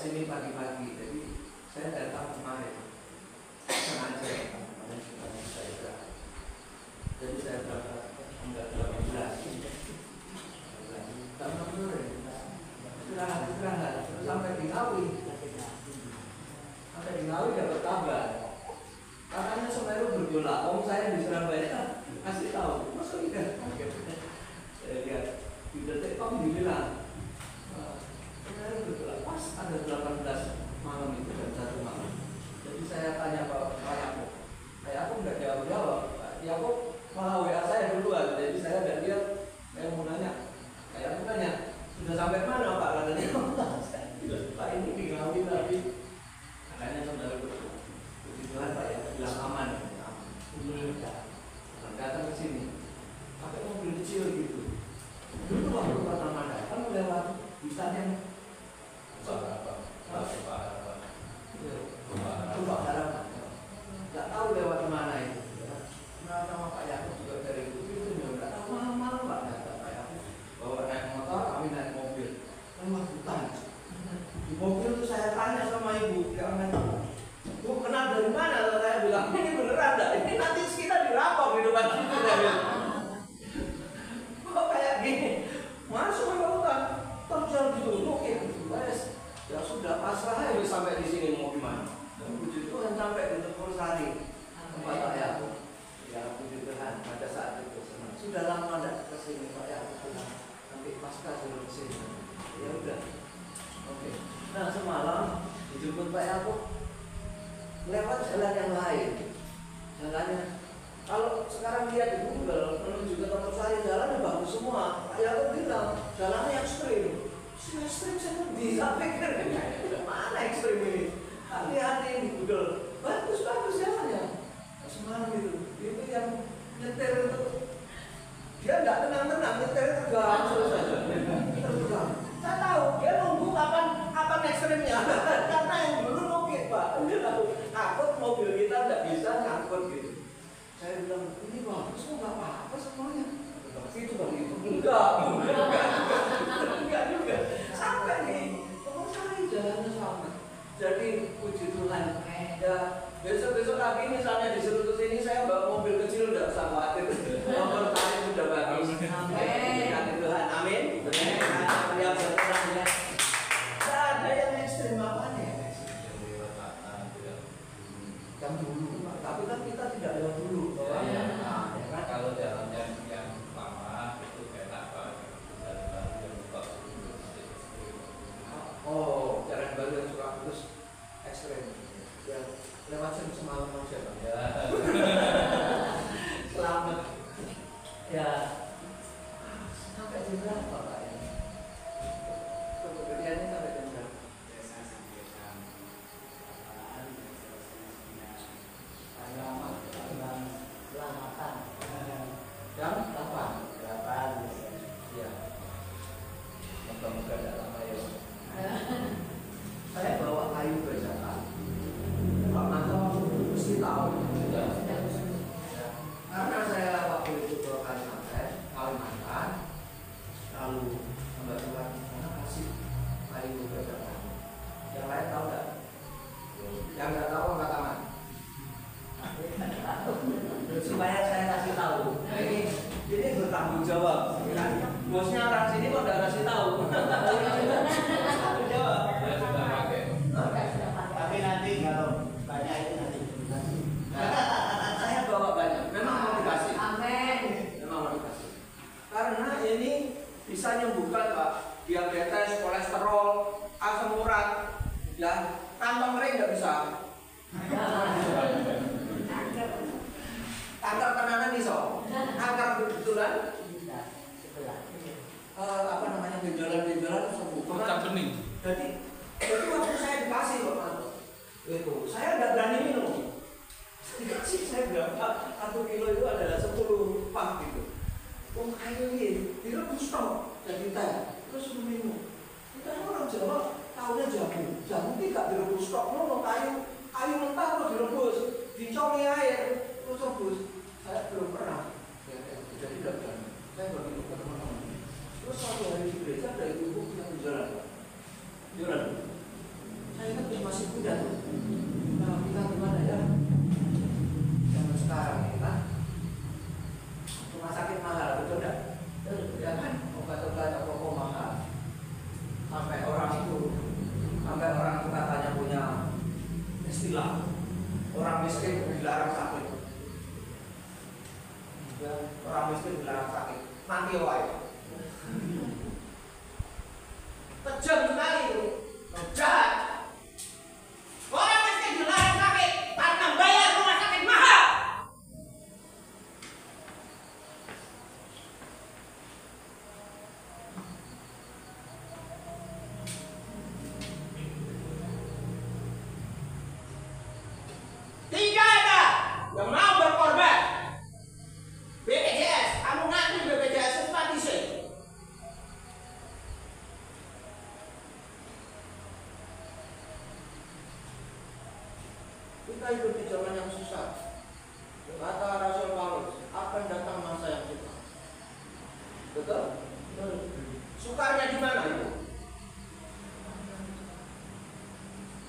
sini pagi-pagi, jadi saya datang kemarin sengaja kemarin saya jadi saya berangkat enggak 18 karena sore istirahat sampai di Ngawi dapat kabar katanya Semeru bergolak. Om saya di Surabaya kasih tahu masuk ikan. Saya lihat di detik.com dibilang Semeru bergolak pas ada 18 malam itu dan 1 malam. Jadi saya tanya Pak Yakub nggak jawab. Pak Yakub malah WA saya duluan. Jadi saya nggak lihat. Saya mau nanya. Saya mau tanya sudah sampai mana Pak? Katanya Pak ini di Ngawi tapi katanya saudara puji Tuhan Pak ya bilang aman. Datang ke sini pakai mobil kecil gitu. Dulu waktu pertama datang lewat hutan Tumpah Harapan. Nggak tahu lewat mana itu. Nah, nama Pak Yakub juga dari itu nggak tahu malam Pak datang Pak Yakub bawa naik motor, kami naik mobil lewat hutan. Di mobil itu saya tanya sama ibu, Bu kenal dari mana? Saya bilang ini beneran enggak? Ini nanti kita dirampok di depan situ. Kok kayak gini? Masuk ke hutan, terjal gitu, ya sudah pasrah aja sampai di sini mau gimana? Dan puji Tuhan sampai di Tegursari tempat Pak Yakub. Ya puji Tuhan pada saat itu senang. Sudah lama tidak ke sini Pak Yakub nanti pasca suruh ke sini. Ya udah. Oke. Nah semalam dijemput Pak Yakub lewat jalan yang lain. Jalannya kalau sekarang lihat di Google menuju ke Tegursari jalannya bagus semua. Pak Yakub bilang jalannya ekstrim. Ekstrim saya bisa pikir mana ekstrim ini? Hati-hati di Google. Bagus jalannya. Semalam itu yang nyetir itu dia nggak tenang-tenang nyetir tegang terus saja. Saya tahu dia nunggu kapan ekstrimnya. Karena yang dulu mungkin Pak, takut mobil kita nggak bisa ngangkut gitu. Saya bilang ini bagus kok nggak apa-apa semuanya. Itu bang itu enggak juga sampai nih Tegursari jalannya sama. Jadi puji Tuhan ya besok lagi misalnya disuruh ke sini saya bawa mobil kecil udah usah khawatir nomor tarik sudah bagus. Amin Tuhan amin. Yang berterang ya tidak ada yang ekstrim apanya ya yang dulu tapi kan kita tidak lewat dulu kan kalau jalannya yang lama itu enak Pak. Oh, jalan baru yang suka terus ekstrem. Ya, lewat semalam aja Pak. Ya. Selamat. Ya. Sampai jam berapa Pak ini? Kemudiannya sampai jam berapa? Biasa sampai jam 8, Lama. selamatan. Jam 8. Ya. Moga-moga tidak lama ya. Saya bawa kayu berjata. Pak Manto mesti tahu. Karena saya waktu itu ke Kalimantan, lalu Mbak Tuhan mana kasih kayu berjata. Yang lain tahu nggak? Yang nggak tahu angkat tangan. Supaya saya kasih tahu. Nah, ini bertanggung jawab. Bosnya orang sini kok nggak kasih tahu. Tanggung jawab. Saya sudah pakai. Tapi nanti kalau banyak itu nanti Saya bawa banyak. Memang mau dikasih. Amin. Memang mau dikasih. Karena ini bisa menyembuhkan Pak diabetes, kolesterol, asam urat. Ya, tanpa kering nggak bisa. Kanker tenanan iso. Kanker kebetulan apa namanya benjolan-benjolan sembuh. Percak bening. Jadi waktu saya dikasih Pak Manto, itu saya nggak berani minum. Dikasih saya berapa? 1 kilo itu adalah 10 pak gitu. Oh kayu ini direbus toh jadi teh, terus minum. Kita orang Jawa tahunya jamu tidak direbus toh, kayu mentah terus direbus, dicolong air terus rebus. Saya belum pernah. Jadi tidak berani. Saya baru minum ke teman-teman. Terus suatu hari di gereja ada ibu yang berjalan. Islam. Orang miskin dilarang sakit. Orang miskin dilarang sakit. Mati wae. Kejam sekali itu. Jahat. Orang miskin dilarang sakit karena bayar rumah sakit mahal. Tidak ada yang mau berkorban. BPJS, kamu ngaku BPJS mati sih. Kita hidup di zaman yang susah. Kata Rasul Paulus, akan datang masa yang sukar. Betul? Sukarnya di mana itu?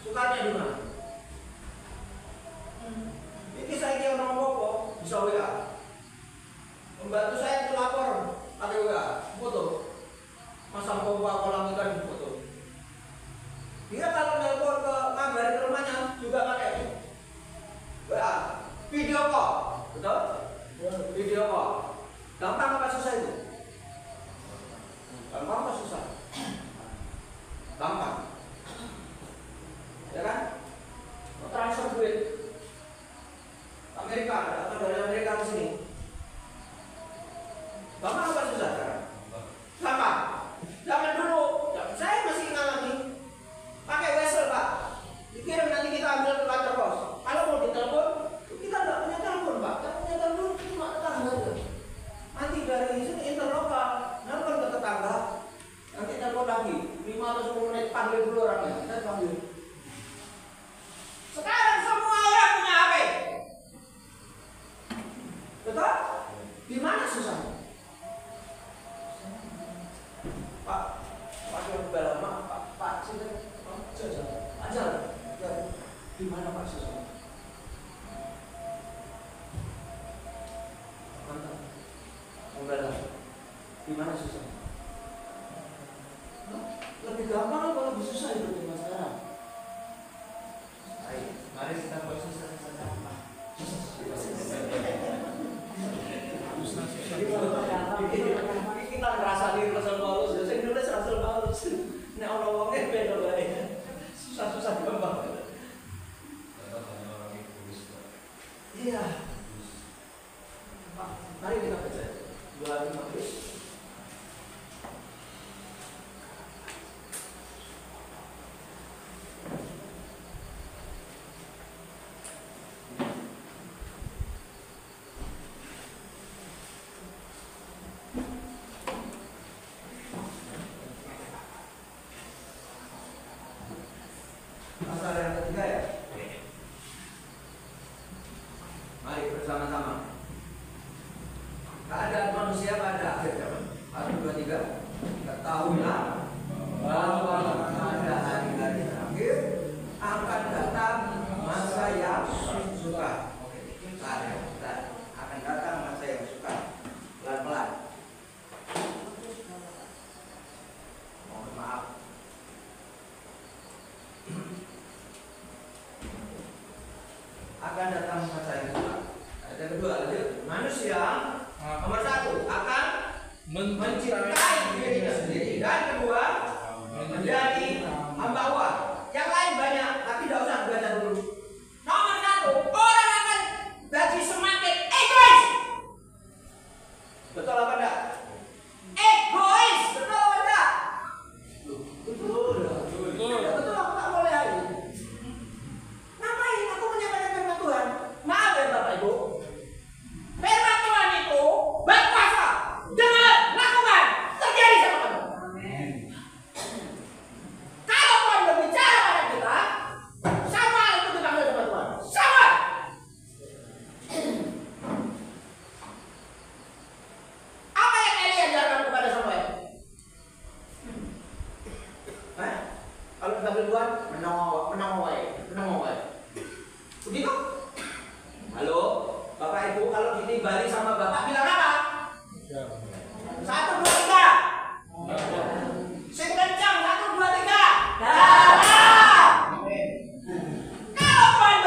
Sukarnya di mana? Ini saya kira orang Bobo bisa WA. Membantu saya itu lapor pakai WA, foto. Masang pompa kolam ikan foto. Dia kalau nelpon ke ngabari ke rumahnya juga pakai WA, video call, betul? Video call. Gampang apa susah itu? Gampang apa susah? Gampang. Ya kan? Transfer duit Amerika atau dari Amerika ke sini. Gampang apa susah sekarang? Gampang. Zaman dulu, saya masih ngalami pakai wesel Pak. Dikirim nanti kita ambil ke kantor pos. Kalau mau ditelepon, kita nggak punya telepon Pak. Kita punya telepon cuma tetangga aja. Nanti dari sini interlokal, nelpon ke tetangga. Nanti telepon lagi 5 atau 10 menit panggil dulu orangnya. Kita panggil. Sekarang semua orang punya HP. Betul? Di mana susahnya? Pak, yang udah lama, Pak, sini, ajar. Di mana Pak susahnya? Mantap. Udah lah. Di mana susahnya? Lebih gampang apa lebih susah hidup di sekarang? Ayo, mari kita bersusah sama. Kita ngerasa diri Rasul Paulus, saya nulis Rasul Paulus. Nek ana wonge beda wae. Susah-susah gampang. Iya. Pak, mari kita baca. 2 Pasal yang ketiga ya. Mari bersama-sama. Keadaan manusia pada akhir zaman. 1, 2, 3. Ketahuilah bahwa pada hari-hari terakhir akan datang masa yang sukar. Akan datang masa yang sukar. Pelan-pelan. Mohon maaf. Akan datang masa yang sukar. Ayat yang kedua, manusia nomor 1 akan mencintai dirinya sendiri, dan kedua menjadi hamba uang. Yang lain banyak, tapi tidak usah baca dulu. Nomor 1, orang akan jadi semakin egois. Betul apa enggak? Egois, betul apa enggak? Betul. Betul, aku tak boleh hari. Ngapain aku menyampaikan firman Tuhan? Maaf ya Bapak Ibu. Firman Tuhan itu berkuasa. Dengar, lakukan, terjadi sama kamu. Kalau Tuhan berbicara pada kita, sama itu dipanggil sama Tuhan. Sama. Apa yang Eli ajarkan kepada Samuel? Kalau dipanggil Tuhan, menang. Begitu? Halo, Bapak Ibu, kalau ditimbali sama Bapak bilang apa? 1, 2, 3. Sing kencang, 1, 2, 3. Kalau Tuhan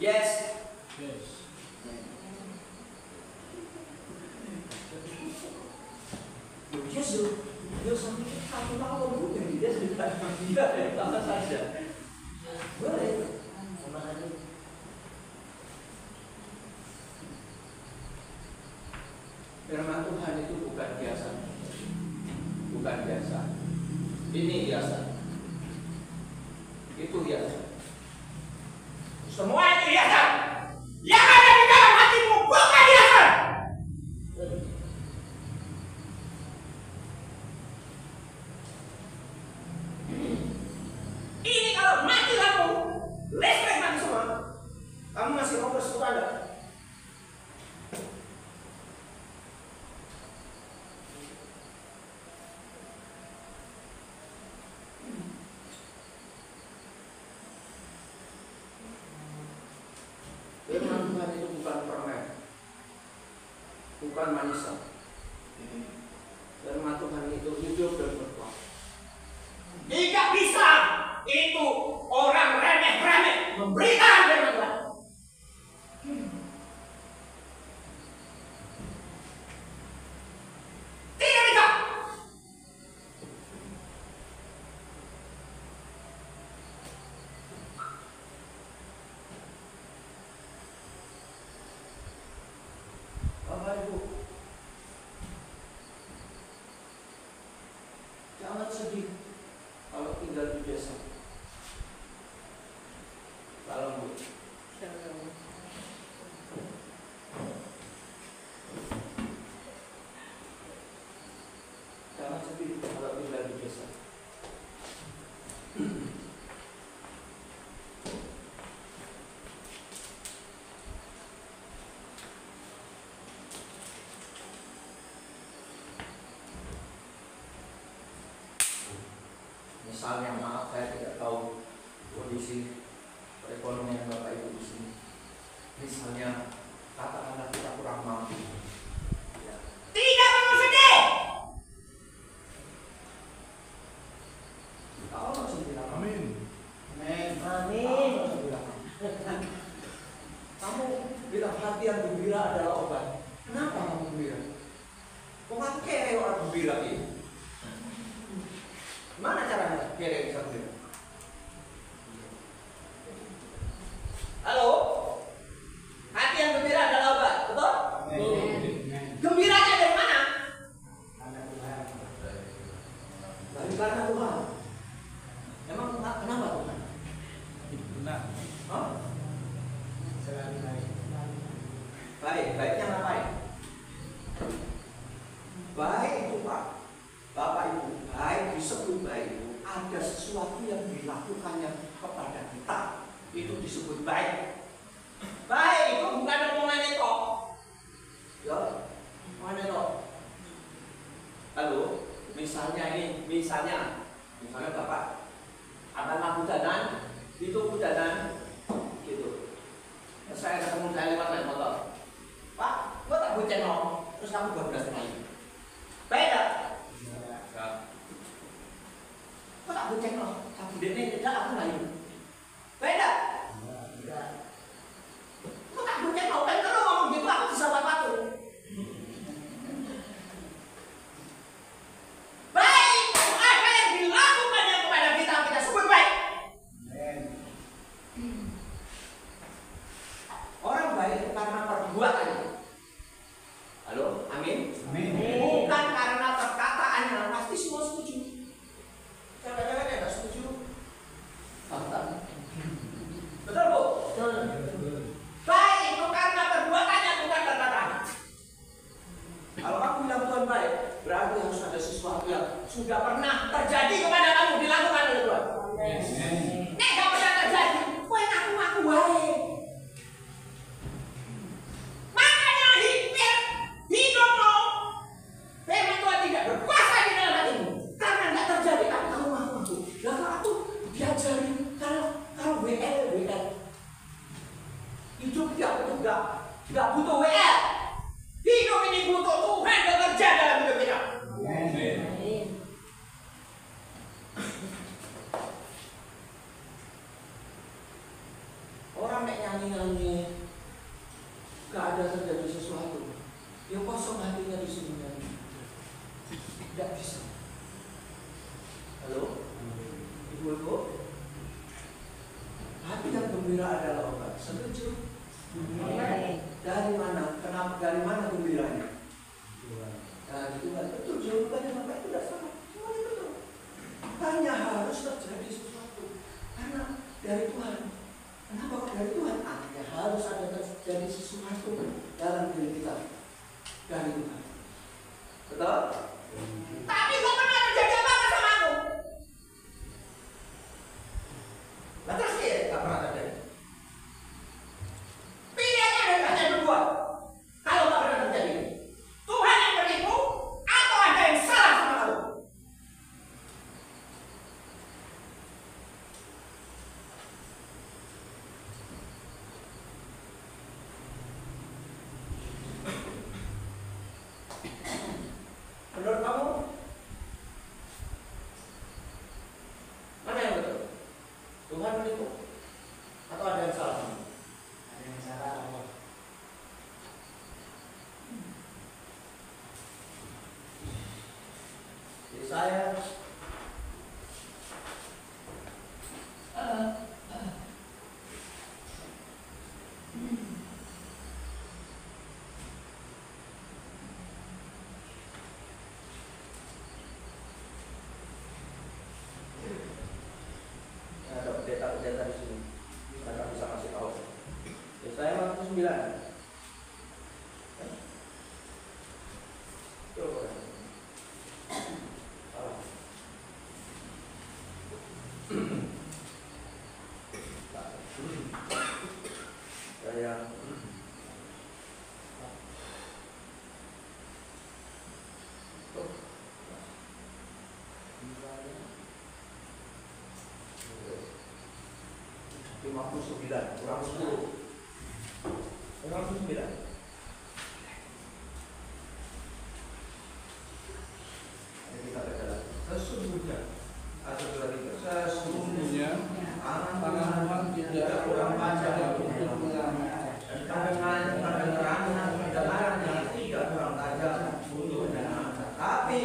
Yes. Yes. Yes, yo sampai 1 tahun mungkin dia sudah dia sama saja. Boleh. Sama saja. Firman Tuhan itu bukan biasa. Bukan biasa. Ini biasa. Itu biasa. Semua itu biasa. Yang ada di dalam hatimu bukan biasa. Ini kalau mati lampu, listrik mati semua. Kamu masih mau bersetuju Anda? Firman Tuhan itu bukan permen, bukan manisan. Firman Tuhan itu hidup dan berkuat. Tidak bisa itu orang remeh-remeh memberikan firman Tuhan. Tidak bisa. Bapak Ibu, jangan sedih kalau tinggal di desa. Salam Bu. Jangan sedih kalau tinggal di desa. Misalnya, maaf saya tidak tahu kondisi perekonomian Bapak Ibu di sini. Misalnya, katakanlah kita kurang mampu. Ya. Tidak perlu sedih. Kalau masih bilang Amin. Amin. Kamu bilang hati yang gembira adalah obat. Kenapa kamu gembira? Kok aku kere orang gembira ini? Gimana caranya kere bisa gembira? Halo? Hati yang gembira adalah obat, betul? Gembiranya dari mana? Dari karena Tuhan. Emang kenapa Tuhan? Benar. Hah? Baik, baiknya ngapain? Baik itu Pak, Bapak Ibu, baik disebut baik itu ada sesuatu yang dilakukannya kepada kita, itu disebut baik. Baik itu bukan omongan itu. Ya, mana itu? Halo, misalnya Bapak, anak budanan, itu budanan, gitu. Saya ketemu saya lewat naik motor. Pak, gua tak bucin no. Terus kamu 12 kali. Beda. Gua tak bucin no. Kamu ini tidak aku lain. Beda. Gua tak bucin no. Kan kalau ngomong gitu aku bisa apa-apa. Baik itu apa yang dilakukannya kepada kita sebut baik. Orang baik itu karena perbuatannya. Halo, amin. Bukan karena perkataannya. Pasti semua setuju. Cewek-cewek tidak setuju. Betul Bu? Baik itu karena perbuatannya bukan perkataan. Kalau kamu bilang Tuhan baik, berarti harus ada sesuatu yang Sudah pernah terjadi kepada kamu dilakukan oleh Tuhan. Nek gak pernah terjadi, kowe ngaku-ngaku wae. Makanya hidupmu firman Tuhan tidak berkuasa di dalam hatimu. Karena gak terjadi, tapi kamu ngaku-ngaku. lah kalau aku diajari kalau WL hidup tidak itu nggak butuh WL. Hidup ini butuh Tuhan bekerja dalam hidup kita. Orang orang nek nyanyi-nyanyi gak ada terjadi sesuatu, ya kosong hatinya di sini nyanyi. Tidak bisa. Halo, ibu-ibu, hati yang gembira adalah obat. Setuju? Dari mana? Kenapa? Dari mana gembiranya? Dari Tuhan. Betul, jawabannya Bapak itu tidak salah. Semuanya betul. Hanya harus terjadi sesuatu. Karena dari Tuhan. Kenapa kok dari Tuhan? Hanya harus ada terjadi sesuatu dalam diri kita. Dari Tuhan. Betul? Tapi kok pernah terjadi apa-apa sama aku? Nah terus dia gak pernah terjadi. Pilihannya hanya dua. Kalau gak pernah terjadi, Tuhan yang menipu atau ada yang salah sama kamu? Menurut kamu, mana yang betul? Tuhan menipu atau ada yang salah? Ada yang salah Allah. Jadi saya ada pendeta-pendeta di sini. Saya nggak bisa kasih tahu. Jadi saya masuk 9. Coba. Salah. Saya lima puluh 59 kurang 10 kurang 9. Kita baca lagi. Sesungguhnya atau sesungguhnya tangan Tuhan tidak kurang panjang untuk mendengar dan pendengarannya tidak kurang tajam untuk mendengar. Tapi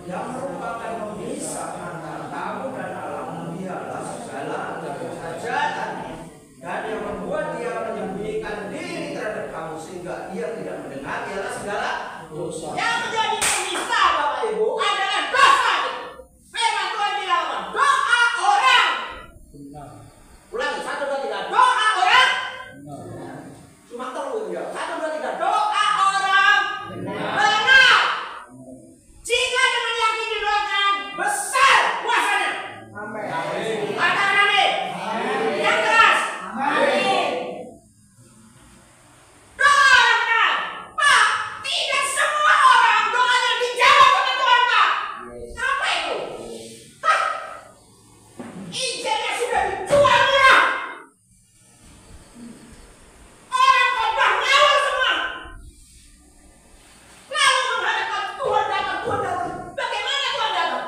yang merupakan pemisah antara kamu dan Allah dialah segala kejahatan, dan yang membuat dia menyembunyikan diri terhadap kamu sehingga dia tidak mendengar ialah segala dosa. Yang menjadi pemisah Bapak Ibu adalah dosa. Firman Tuhan bilang doa orang. Ulangi 1, 2, 3. Doa orang. Cuma terus ya. 1, 2, 3. Doa orang. Benar. Jika dengan yakin didoakan, besar kuasanya. Amin. Katakan amin. Yang keras. Amin. Doa orang benar. Pak, tidak semua orang doanya dijawab oleh Tuhan, Pak. Apa itu? Hah? Injilnya sudah dijual murah. Orang khotbah ngawur semua. Lalu mengharapkan Tuhan datang. Bagaimana Tuhan datang?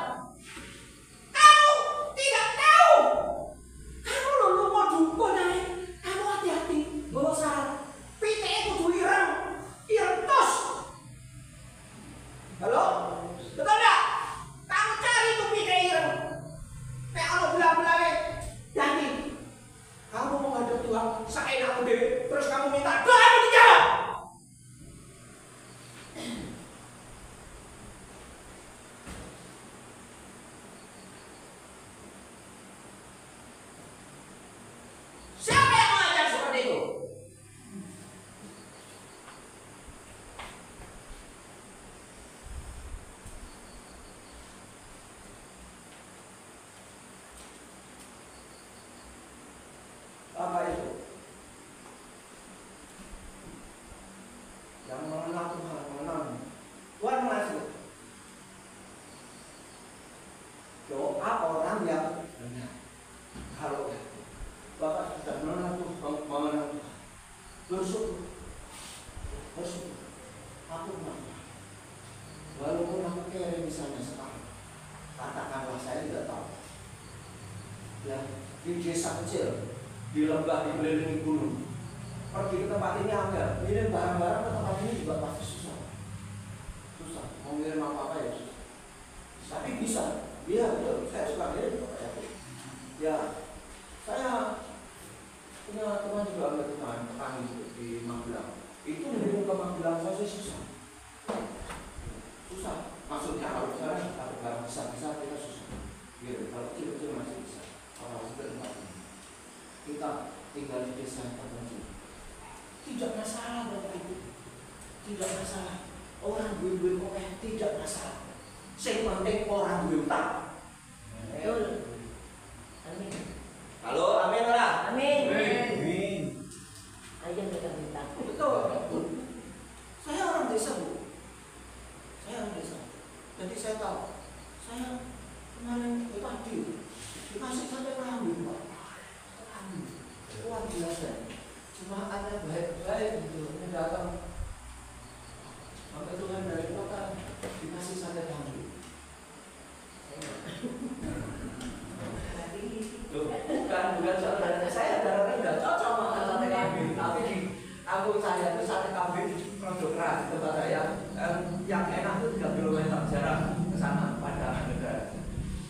Kamu tidak tahu. Kamu lulu mau dukun aja. Kamu hati-hati. Bawa saran. Pite itu kudu ireng tos. Halo? Betul enggak? Kamu cari tuh pite ireng. Kayak kalau belah-belahnya yakin. Kamu mau ngadep Tuhan seenakmu dewe. Terus kamu minta doamu dijawab. Siapa yang mengajar seperti itu? Apa itu? Yang mengenal Tuhan, mengenal Tuhan mengasih. Doa orang yang benar. Kalau Bapak sudah mengenal Tuhan, mengenal Tuhan, bersyukur. Aku mengenal. Walaupun aku kere misalnya sekarang, katakanlah saya tidak tahu. Ya, di desa kecil, di lembah dikelilingi gunung. Pergi ke tempat ini angel, ngirim barang-barang ke tempat ini juga pasti susah. Susah, mau ngirim apa-apa ya susah. Tapi bisa, iya betul, saya suka ngirim Pak ya. Ya, saya punya teman juga ada petani di Magelang. Itu ngirim ke Magelang saja susah. Susah, maksudnya kalau misalnya ada barang besar-besar kita susah. Gitu, kalau kecil-kecil masih bisa. Kalau sudah tempat ini, kita tinggal di desa terpencil. Tidak masalah Bapak Ibu, tidak masalah. Orang duit-duit kok tidak masalah. Yang penting orang duit utang. Betul. Amin. Halo, amin lah. Amin. Amin. Ayo kita minta. Betul. Saya orang desa Bu. Saya orang desa. Jadi saya tahu. Saya kemarin tadi dikasih sampai kambing Pak. Kambing. Luar biasa. Cuma ada baik-baik gitu, ini datang sampai Tuhan dari kota dikasih sate kambing. Bukan saudaranya saya, saudaranya nggak cocok makan sate kambing. Tapi di kampung saya itu sate kambing produk keras di tempat saya. Yang enak itu 3 km jarak ke sana pada negara.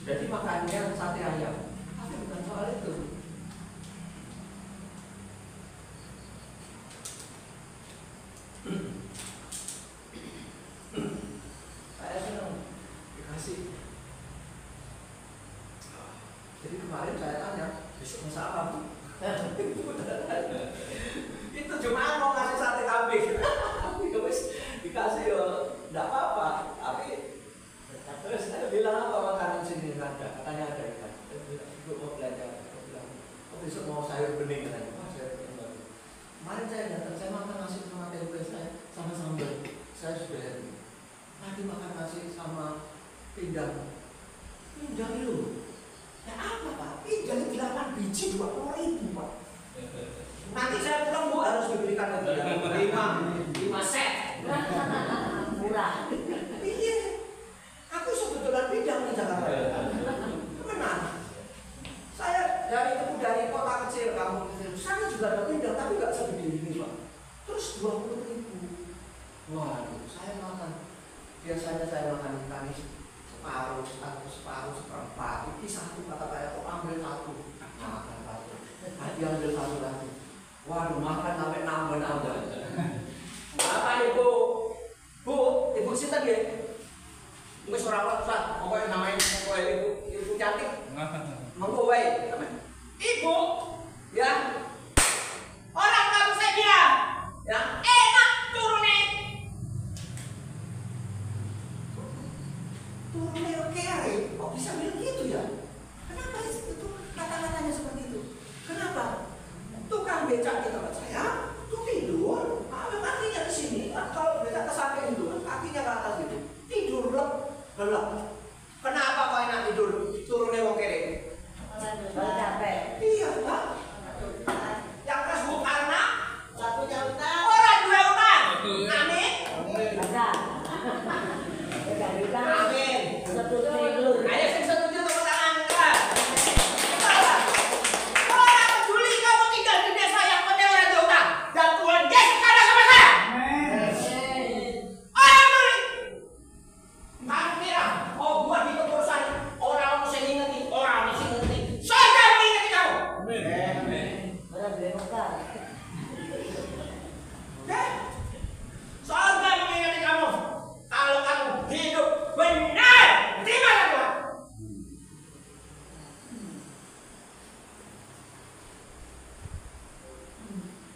Jadi makannya sate ayam. Tapi bukan soal itu. Saya senang dikasih. Jadi kemarin saya tanya, besok masak apa Bu? Itu cuma mau ngasih sate kambing. Dikasih ya, enggak apa-apa. Tapi terus saya bilang apa makanan sini ada? Katanya ada ikan. Ibu mau belajar. Saya bilang, oh besok mau sayur bening katanya. Wah sayur bening baru. Kemarin saya datang, saya makan nasi sama tempe saya sama sambal. Saya sudah happy. Tadi makan nasi sama pindang. Pindang itu. Ya apa Pak? Pindang 8 biji 20.000 Pak. Nanti saya pulang Bu harus diberikan lagi ya. 5 set. Murah. Iya. Aku sebetulnya pindang di Jakarta. Benar. Saya dari kota kecil, kampung kecil. Sana juga ada pindang tapi nggak segede ini Pak. Terus 20.000. Waduh, saya makan. Biasanya saya makan ikan separuh, seperempat. Ini satu kata saya, kok ambil satu. Makan satu. Nanti ambil satu lagi. Waduh, makan sampai nambah-nambah. Apa Ibu? Bu, Ibu sinten nggih? Wis ora usah, pokoke namanya pokoke Ibu cantik. Monggo wae, Ibu, ya. Orang kamu saya bilang, ya enak turunin. Turunnya oke aja, kok bisa bilang gitu ya? Kenapa itu kata-katanya seperti itu? Kenapa? Tukang becak di tempat saya, tuh tidur, ambil kakinya di sini. Kalau becak kesampaian itu, kakinya ke atas gitu, tidur gelap. Kenapa kau enak tidur? Turunnya wong kere. Capek. Iya, Pak. Yang keras karena Satunya utang. orang dua utang. Amin. Ada. Ada utang. Amin. 1 triliun. Ayo sing setuju tepuk tangan. Salah. Orang peduli kamu tinggal di desa yang penting orang dua utang. Dan Tuhan Yesus ada sama saya. Orang peduli. Kamu kira, oh buat itu urusan orang mesti ngingeti, orang mesti ngingeti. Saya mengingeti kamu. Orang demokrat. Surga mengingati kamu. Kalau kamu hidup benar, terima Tuhan.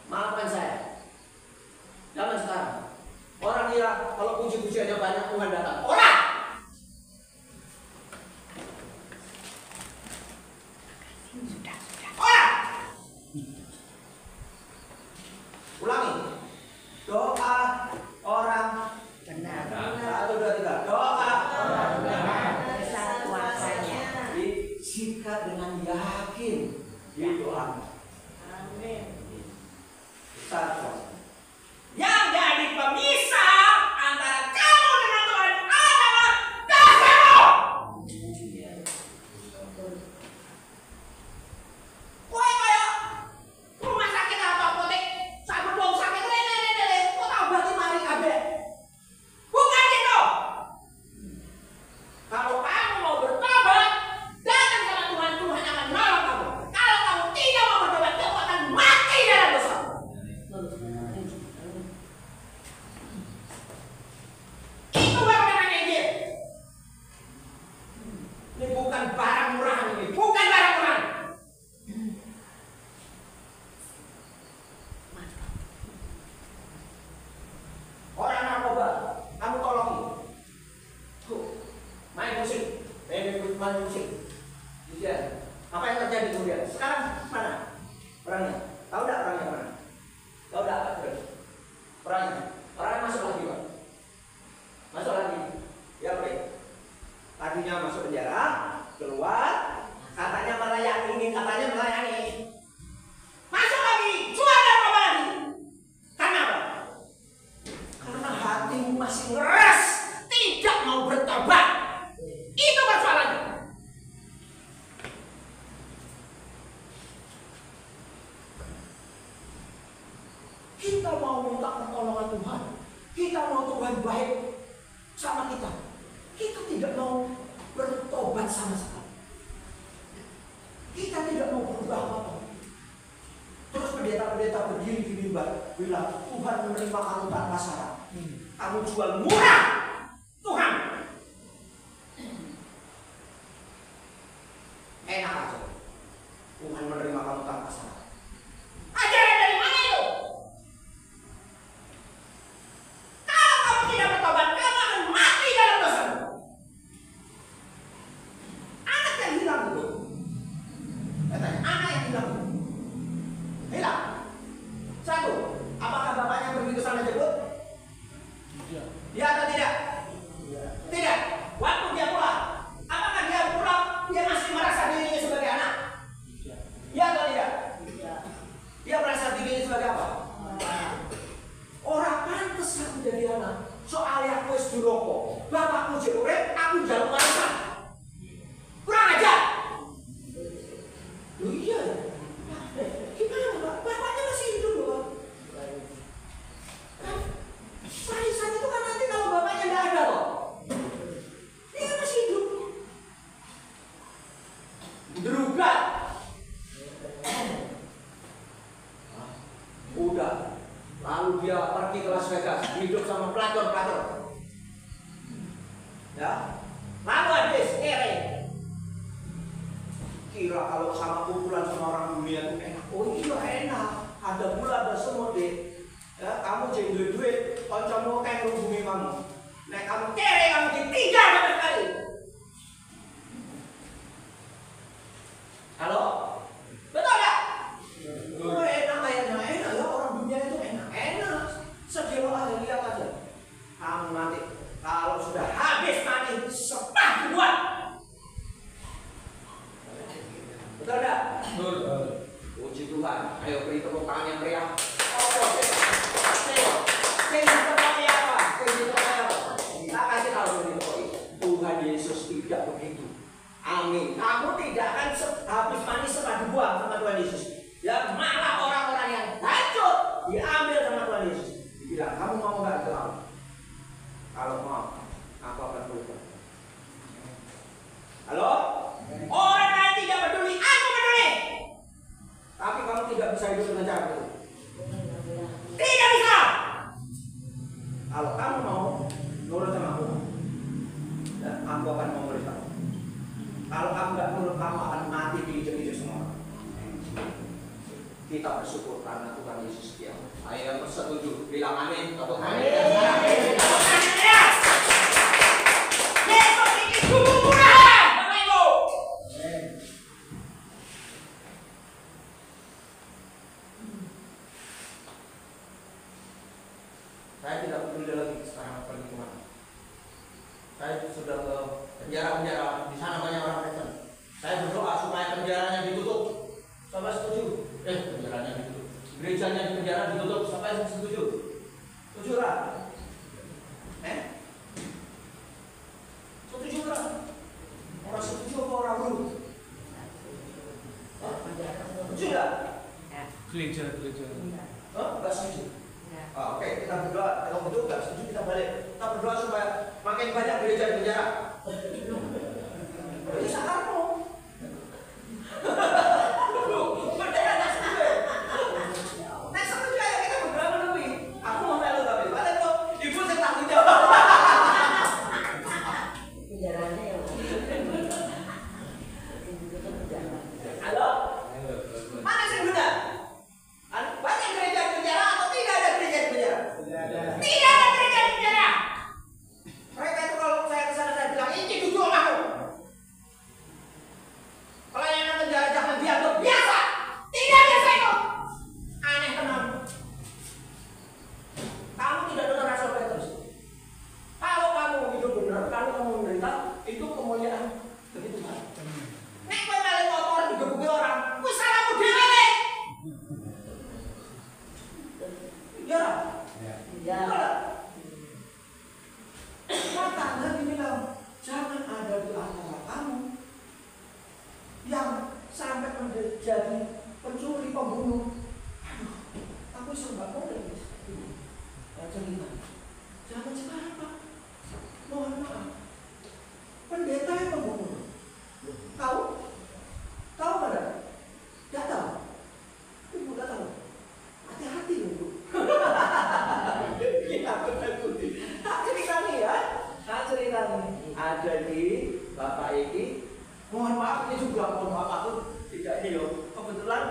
Maafkan saya. Jangan sekarang. Orang kira kalau puji-pujiannya banyak Tuhan datang. Orang. Orang. Ulangi. Doa orang Benar. 1, 2, 3. Doa orang Besar kuasanya. disikat dengan yakin di doa. Amin. Besar kuasa. Yang jadi pemisah antara kamu dengan Tuhan adalah dosamu. Kowe kaya semuanya musik. Iya. Apa yang terjadi kemudian? Sekarang mana perangnya? Tahu tidak perangnya mana? Tahu tidak apa terus? Perangnya masuk lagi Pak. Masuk lagi. Ya oke. Tadinya masuk penjara, keluar, katanya melayani. Masuk lagi, juara apa lagi? Karena apa? Karena hatimu masih ngeras, tidak mau bertobat. Itu persoalannya. Kita mau minta pertolongan Tuhan. Kita mau Tuhan baik sama kita. Kita tidak mau bertobat sama sekali. Kita tidak mau berubah apa-apa. Terus pendeta-pendeta berdiri di mimbar bilang Tuhan menerima kamu tanpa syarat. Kamu jual murah Tuhan. Enak aja. Tuhan menerima kamu tanpa syarat. Ajaran dari mana itu? Kalau kamu tidak bertobat, kamu akan mati dalam dosa. Anak yang hilang itu. Anak yang hilang. Hilang. Satu, apakah bapaknya pergi ke sana jemput? Ya atau tidak? Tidak. Waktu dia pulang, apakah dia pulang dia masih merasa dirinya sebagai anak? Ya atau tidak? Dia merasa dirinya sebagai apa? Orang pantas aku jadi anak. Soalnya aku wis duroko. Bapakku jek urip, aku njaluk warisan. Kurang ajar. Loh iya ya. Gimana Pak? Bapaknya masih hidup loh. Warisan itu kan nanti kalau bapaknya nggak ada kok. Dia masih hidup. Berugat. Udah. Lalu dia pergi ke Las Vegas, hidup sama pelacur-pelacur. Ya. Lalu habis kere. Kira kalau sama kumpulan sama orang dunia itu enak. Oh iya enak. Ada gula, ada semut deh. Ya, kamu jadi duit, koncomu kayak menghubungi kamu. Nek kamu kere, kamu ditinggal sama sekali. Halo? Betul nggak? Oh enak ya orang dunia itu enak. Sedih aja lihat aja. Kamu nanti kalau sudah habis mati sepah dibuat. Betul nggak? Betul. Puji Tuhan. Ayo beri tepuk tangan yang meriah. Tak kasih tahu Tuhan Yesus tidak begitu. Amin. Kamu tidak akan habis mati sepah dibuang sama Tuhan Yesus. Ya malah orang-orang yang hancur diambil sama Tuhan Yesus. Dibilang kamu mau nggak ke laut? Kalau mau, aku akan berubah. Halo? Orang lain tidak peduli, aku peduli. Tapi kamu tidak bisa hidup dengan cara itu. Tidak bisa. Kalau kamu mau nurut sama aku, dan aku akan memberitahu. Kalau kamu nggak nurut, kamu akan mati diinjek-injek semua orang. Kita bersyukur karena Tuhan Yesus setia. Ayo yang bersetuju, bilang amin. Tepuk tangan. Yesus ini sungguh murah, Bapak Ibu. Saya tidak peduli lagi sekarang pergi kemana. Saya sudah ke penjara-penjara, di sana banyak orang Kristen. Saya berdoa supaya penjaranya ditutup. Sampai setuju? Penjaranya ditutup. Gerejanya di penjara ditutup. Sampai setuju? Setuju lah? Setuju lah? Orang setuju apa orang dulu? Setuju lah? Gereja. Enggak setuju. Oke, kita berdoa. Kalau betul enggak setuju kita balik. Kita berdoa supaya makin banyak gereja di penjara. Itu sakarmu. Berdaya tak setuju. Nah setuju aja kita berdoa lebih. Aku mau melu tapi balik kok. Ibu saya tanggung jawab. Penjaranya ya. Halo? Mana sih benar? Banyak gereja di penjara atau tidak ada gereja di penjara? Tidak ada gereja di penjara. Mereka itu kalau saya kesana saya bilang ini duduk rumahku. Ya. Ya. Maka Nabi bilang, jangan ada di antara kamu yang sampai menjadi pencuri, pembunuh. Aduh, aku serba boleh. Cerita. Jangan sekarang, Pak. Mohon maaf. Pendeta yang membunuh. Tahu? Tahu nggak? Nggak tahu. Ibu nggak tahu. Hati-hati ibu. Kita berlaku. Tak cerita nih ya. Tak cerita nih. Ada di Bapak ini. Mohon maaf ini juga mohon maaf aku tidak ini loh. Kebetulan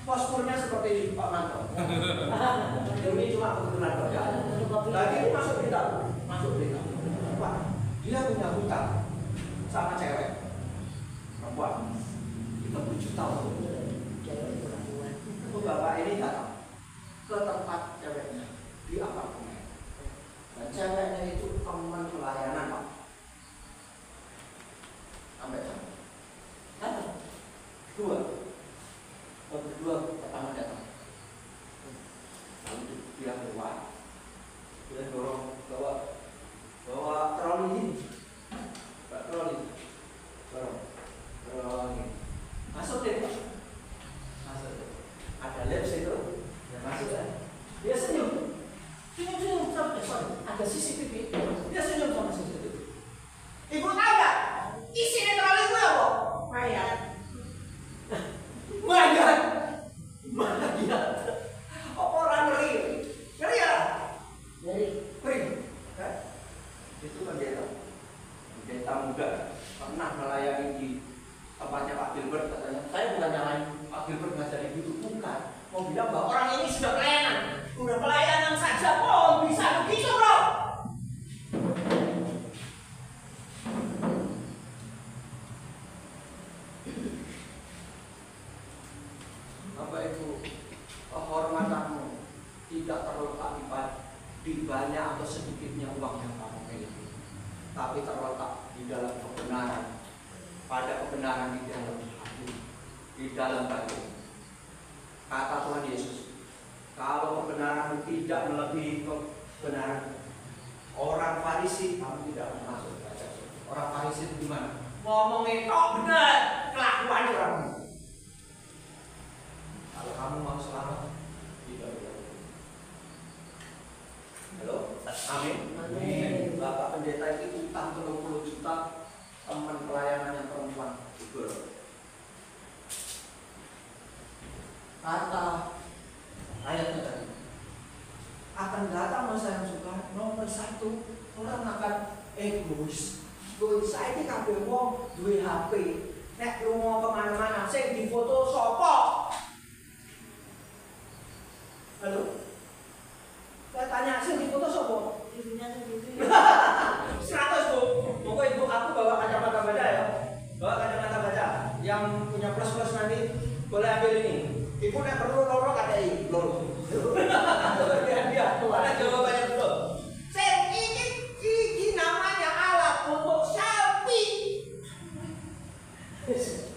posturnya seperti Pak Manto. Ini cuma kebetulan Pak. Ya. Lagi ini masuk berita. Masuk berita. Pak, dia punya hutang sama cewek perempuan. Itu berjuta itu bapak ini datang ke tempat ceweknya di apartemen. Dan ceweknya itu teman pelayanan, Pak. Sampai sana. Datang. Berdua pertama datang. Lalu dia keluar. Dia dorong bawa troli ini. Pak troli. Dorong ini. Masuk deh, Pak. Masuk deh. Ada lift itu. Ya masuk kan. Dia senyum. Senyum sama ada CCTV. Dia senyum sama CCTV. Ibu tahu nggak? Isi troli gue apa? Mayat. Mayat. Apa orang ngeri? Ngeri ya? Ngeri. Itu pendeta muda pernah melayani di tempatnya Pak Gilbert. Katanya saya bukan nyalain Pak Gilbert ngajari gitu, bukan. Mau bilang bahwa orang ini sudah pelayanan saja kok bisa begitu, bro. Bapak Ibu, kehormatanmu tidak terletak di banyak atau sedikitnya uang yang kamu miliki, tapi terletak di dalam kebenaran, pada kebenaran di dalam hati, di dalam batin. Kata Tuhan Yesus, kalau kebenaran tidak melebihi kebenaran orang Farisi, kamu tidak akan masuk ke kerajaan surga. Orang Farisi itu gimana? Ngomongin kok benar, kelakuan orang. Kalau kamu mau selamat, tidak boleh. Halo, amin. Amin. Bapak pendeta itu utang 30 juta, teman pelayanan yang perempuan. Kata ayatnya tadi, akan datang masa yang suka. Nomor satu, orang akan egois. Saya ini kabeh wong duwe HP. Nek lu mau kemana-mana, sing difoto sopo? Halo? Saya tanya, sing difoto sopo? Ibunya sendiri. 100 Bu. Pokoknya ibu aku bawa kacamata baca ya. Bawa kacamata baca. Yang punya plus-plus nanti boleh ambil ini. Ibu nek perlu loro kadai, loro. Dia ada jawabannya betul. Sen ini namanya alat untuk selfie.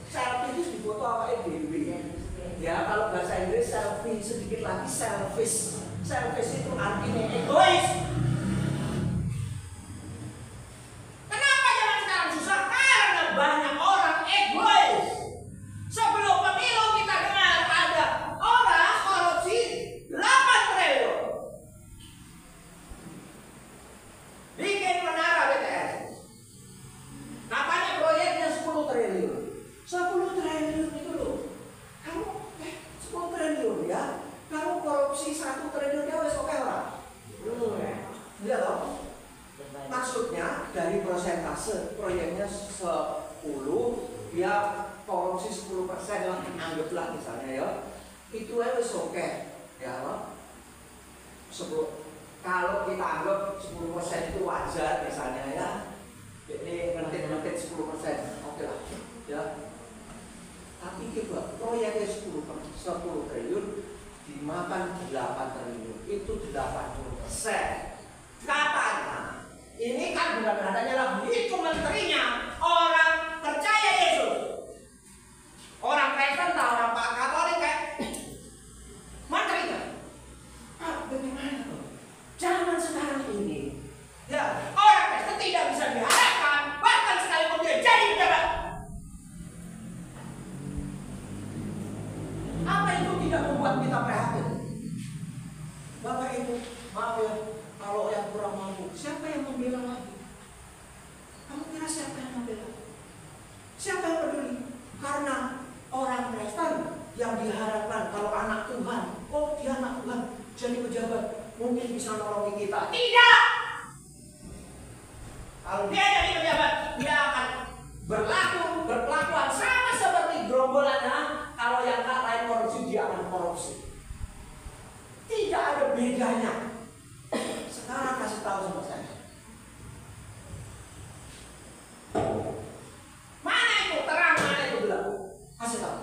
Selfie itu difoto apa EDB. Ya kalau bahasa Inggris selfie, sedikit lagi selfish. Selfish itu artinya egois. Kenapa zaman sekarang susah? Karena banyak orang egois. Sebelum pemilu kita dengar ada orang korupsi 8 triliun. Bikin menara BTS. Katanya proyeknya 10 triliun. 10 triliun itu loh. Kamu 10 triliun ya. Kamu korupsi 1 triliun ya wes oke orang. Iya toh? Maksudnya dari persentase proyeknya 10, dia korupsi 10% lah, anggaplah misalnya ya, itu wes oke, ya loh. 10. Kalau kita anggap 10% itu wajar misalnya ya, ini ngetit 10%, oke lah, ya. Tapi coba proyeknya 10 triliun dimakan 8 triliun, itu 80%. Katanya ini kan bukan adanya lagi, itu menterinya orang percaya Yesus, orang Kristen, orang Pak Katolik kayak menterinya. bagaimana tuh? Zaman sekarang ini, ya orang Kristen tidak bisa diharapkan, bahkan sekalipun dia jadi pejabat. Apa itu tidak membuat kita prihatin? Bapak Ibu, maaf ya, kalau yang kurang mampu, siapa yang membela lagi? Kamu kira siapa yang membela? Siapa yang peduli? Karena orang Kristen yang diharapkan kalau anak Tuhan, oh dia anak Tuhan, jadi pejabat, mungkin bisa nolongi kita. Tidak! Kalau dia jadi pejabat, dia akan berkelakuan sama seperti gerombolannya. Kalau yang lain korupsi, dia akan korupsi. Tidak ada bedanya. Sekarang kasih tahu sama saya. Mana itu terang, mana itu gelap? Kasih tahu.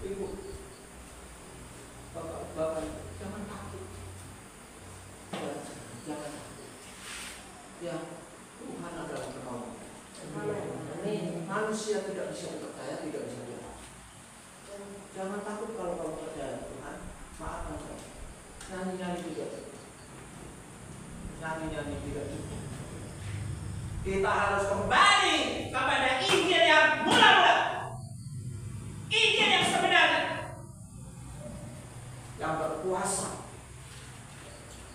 Ibu, bapak, jangan takut. Jangan takut. Ya, Tuhan adalah penolong. Manusia tidak bisa dipercaya, tidak bisa dipercaya. Jangan takut kalau kamu percaya Tuhan. Maafkan saya. Nyanyi-nyanyi juga cukup. Nyanyi-nyanyi tidak cukup. Kita harus kembali kepada Injil yang mula-mula. Injil yang sebenarnya. Yang berkuasa.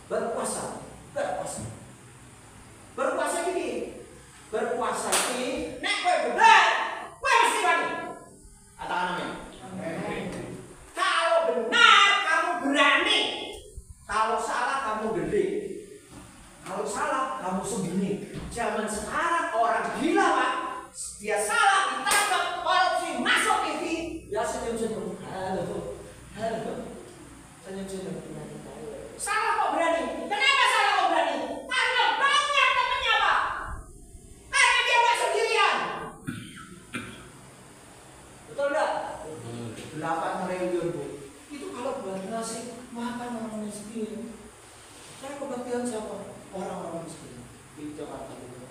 Berkuasa. Berkuasa. Berkuasa ini. Berkuasa ini. Nek kowe benar. Kowe mesti wani. Katakan amin. Kalau benar kamu berani. Kalau salah kamu gede. Kalau salah kamu sembunyi. Zaman sekarang orang gila Pak. Dia salah ditangkap korupsi masuk TV. Ya senyum-senyum. Halo. Halo. Senyum-senyum. Salah kok berani. Kenapa salah kok berani? Karena banyak temannya Pak. Karena dia nggak sendirian. Betul enggak? 8 triliun Bu. Itu kalau buat ngasih makan orang miskin. Saya kebaktian siapa? Orang-orang miskin di Jakarta itu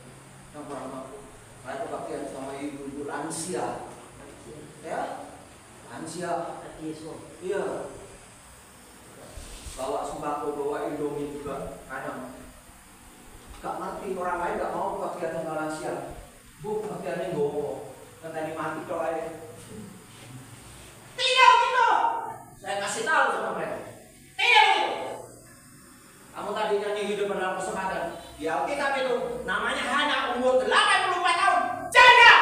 yang kurang mampu. Saya kebaktian sama ibu-ibu lansia. Ya, lansia. Iya. Bawa sembako, bawa Indomie juga kadang. Gak ngerti orang lain gak mau kebaktian sama lansia. Bu, kebaktiannya gowo. Katanya mati kok aja. Tidak begitu. Saya kasih tahu sama mereka. Tidak begitu. Kamu tadi nyanyi hidup dalam kesempatan. Di Alkitab itu namanya hanya umur 84 tahun. Janda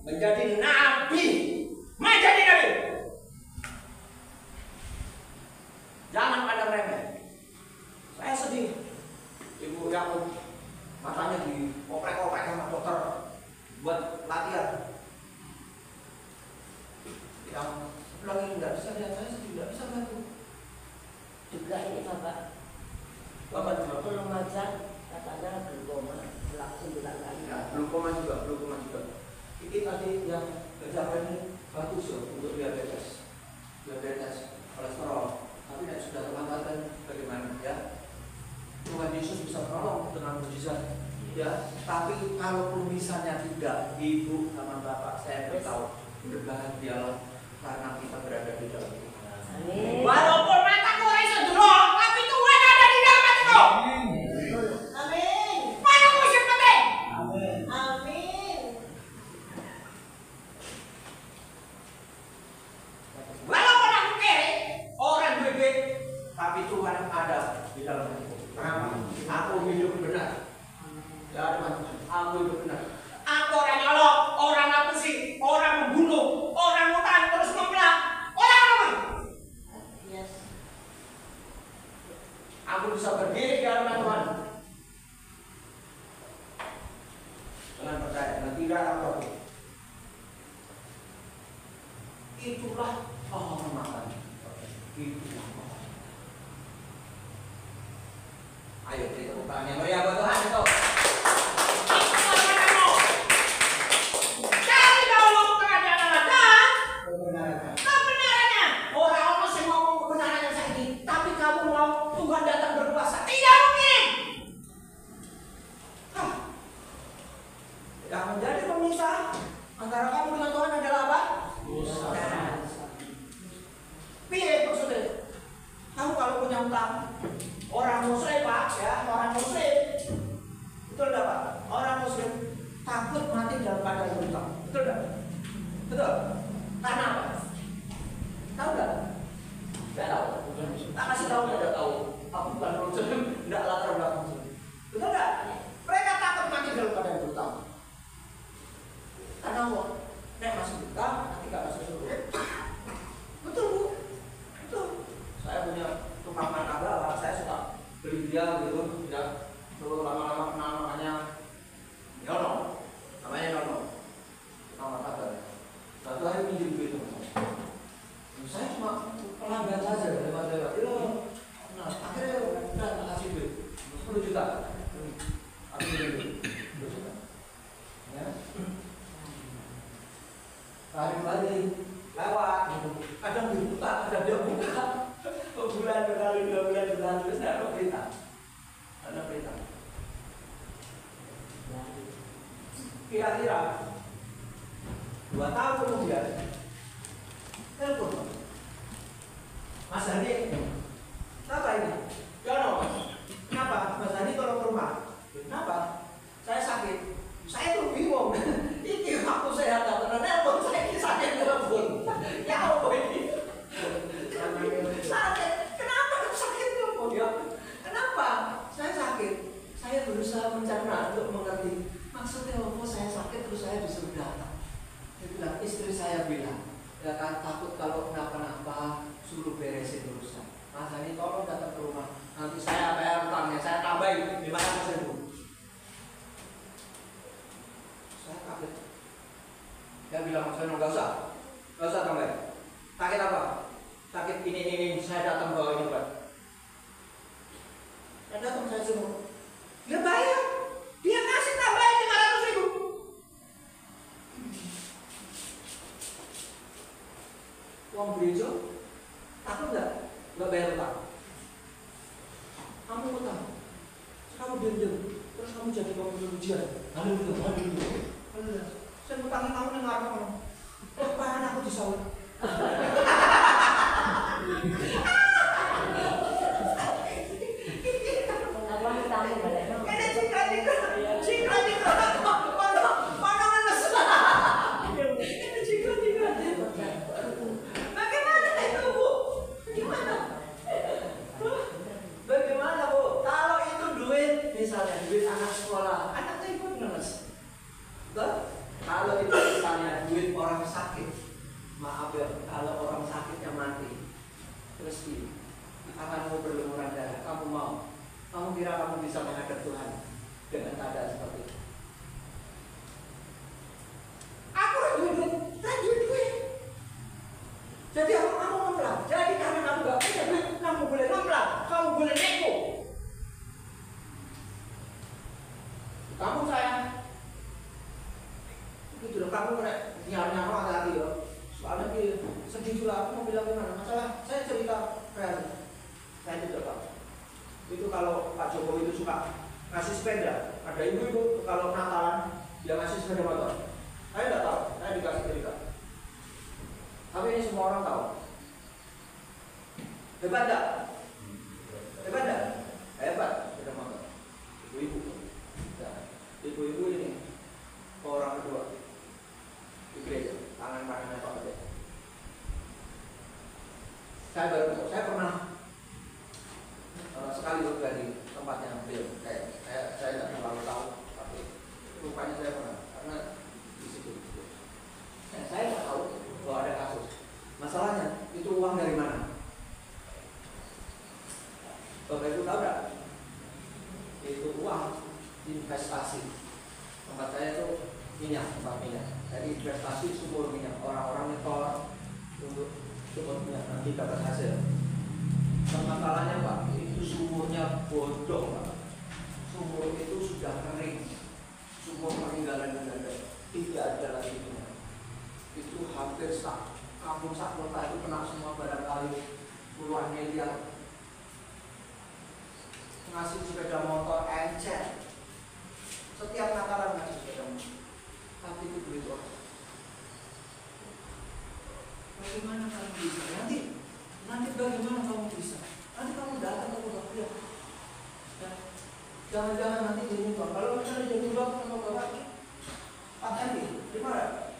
menjadi nabi. Menjadi nabi. Jangan pada remeh. Saya sedih. Ibu yang matanya dioprek-oprek sama dokter buat latihan. Yang bilang ini nggak bisa lihat, saya sedih, nggak bisa bantu. Juga ini Bapak. Bapak juga. Remaja katanya glukoma berlangsung 9 kali. Ya, glukoma juga. Ini tadi yang kejapan ini bagus ya untuk diabetes kolesterol. Tapi tidak sudah terlambat bagaimana ya? Tuhan Yesus bisa menolong dengan mujizat. Ya, tapi kalau misalnya tidak, ibu sama bapak saya beritahu berbahagialah karena kita berada di dalam Tuhan. Amin. Walaupun mataku rasa jeruk, tapi Tuhan ada di dalam hatiku. Amin. Mana musuh penting? Amin. Amin. Walaupun aku kere, orang duit, tapi Tuhan ada di dalam hatiku. Kenapa? Aku hidup benar. Ya teman, aku hidup benar. Aku orang nyolong, orang ngapusi, orang membunuh, orang ngutang terus ngeplak, orang apa? Yes. Aku bisa berdiri di hadapan Tuhan dengan percaya dan tidak apapun. Itulah kehormatan. Itulah kehormatan. Ayo kita buka yang meriah buat Tuhan itu. Cari dahulu kerajaan Allah dan kebenarannya. Orang-orang yang ngomong kebenarannya saja, tapi kamu mau Tuhan datang berkuasa. Tidak mungkin. Yang menjadi pemisah antara kamu dengan Tuhan adalah apa? Dosa. Betul? Karena apa? Tahu nggak? Nggak tahu. Tak kasih tahu nggak tahu. Aku bukan produser, nggak latar belakang sini. Betul nggak? Mereka takut mati dalam keadaan berutang. Karena apa? Nek masih berutang, nanti nggak masuk surga. Betul bu? Betul. Saya punya tukang martabak, saya suka beli dia gitu, ya. Lalu lama-lama kenal namanya Yono, namanya Yono. Tukang martabak. Satu hari minjem duit sama saya cuma pelanggan saja lewat-lewat. Nah, akhirnya udah kasih duit 10 juta. Aku minjem 10 juta. Ya. Tarik lagi, lewat. Kadang dibuka, kadang dia buka. Bulan berkali, 2 bulan berlalu, terus ada berita. Ada berita. Kira-kira 2 tahun kemudian telepon Mas Hani, kenapa ini? Jono, kenapa? Mas Hani tolong ke rumah. Kenapa? Saya sakit. Saya tuh bingung. Ini waktu saya datang telepon, saya sakit telepon. Ya apa ini? Sakit. Kenapa sakit telepon ya? Kenapa? Saya sakit. Saya berusaha mencerna untuk mengerti. Maksudnya apa? Saya sakit terus saya disuruh datang. Dia bilang, istri saya bilang, ya kan takut kalau kenapa-napa suruh beresin urusan. Mas Hani tolong datang ke rumah. Nanti saya bayar utangnya, saya tambahin 500.000. Saya kaget. Dia bilang, Mas Hani nggak usah tambahin. Sakit apa? Sakit ini, saya datang bawa ini Pak. Saya datang saya suruh. Dia bayar. Dia kasih tambahin 500.000. Uang gereja, takut nggak bayar utang? Kamu utang, kamu diam, terus kamu jadi pemimpin ujian. Haleluya. Saya utangin kamu nih ngarep kamu. Apaan aku disawat? Kalau itu misalnya duit orang sakit, maaf ya, kalau orang sakitnya mati, terus akan mau berlumuran darah, kamu mau? Kamu kira kamu bisa menghadap Tuhan dengan keadaan seperti itu? Aku duit. Jadi aku kamu ngemplang. Jadi karena kamu gak punya duit, kamu boleh ngemplang, kamu boleh nego. Kamu sayang. Itu dong, kamu nyala hati-hati ya. Soalnya dia sedih juga, aku mau bilang gimana. Masalah, saya cerita real. Saya tidak tahu. Itu kalau Pak Jokowi itu suka ngasih sepeda. Ada ibu-ibu kalau Natalan dia ngasih sepeda motor. Saya tidak tahu, saya dikasih cerita. Tapi ini semua orang tahu. Hebat tak? Hebat tak? Hebat sepeda motor. Ibu-ibu. Ibu-ibu ini orang kedua di gereja, tangan kanannya Pak Pendeta. Saya pernah sekali bekerja di tempatnya beliau. Saya tidak terlalu tahu, tapi rupanya saya pernah karena di situ. Saya tidak tahu bahwa ada kasus. Masalahnya itu uang dari mana? Bapak Ibu tahu tidak? Itu uang investasi. Tempat saya itu tempat minyak. Jadi investasi sumur minyak. Orang-orang nyetor untuk sumur minyak nanti dapat hasil. Masalahnya Pak, itu sumurnya bodong Pak. Sumur itu sudah kering. Sumur peninggalan Belanda. Tidak ada lagi minyak. Itu hampir kampung sak kota itu kena semua barangkali puluhan miliar. Ngasih sepeda motor encer. Setiap Natalan ngasih sepeda motor. Tapi itu duit orang. Bagaimana kamu bisa? Nanti bagaimana kamu bisa? Nanti kamu datang ke bapak dia. Ya. Jangan-jangan nanti jadi nyumbang. Kalau misalnya jadi nyumbang sama bapak, Pak Hendy, gimana?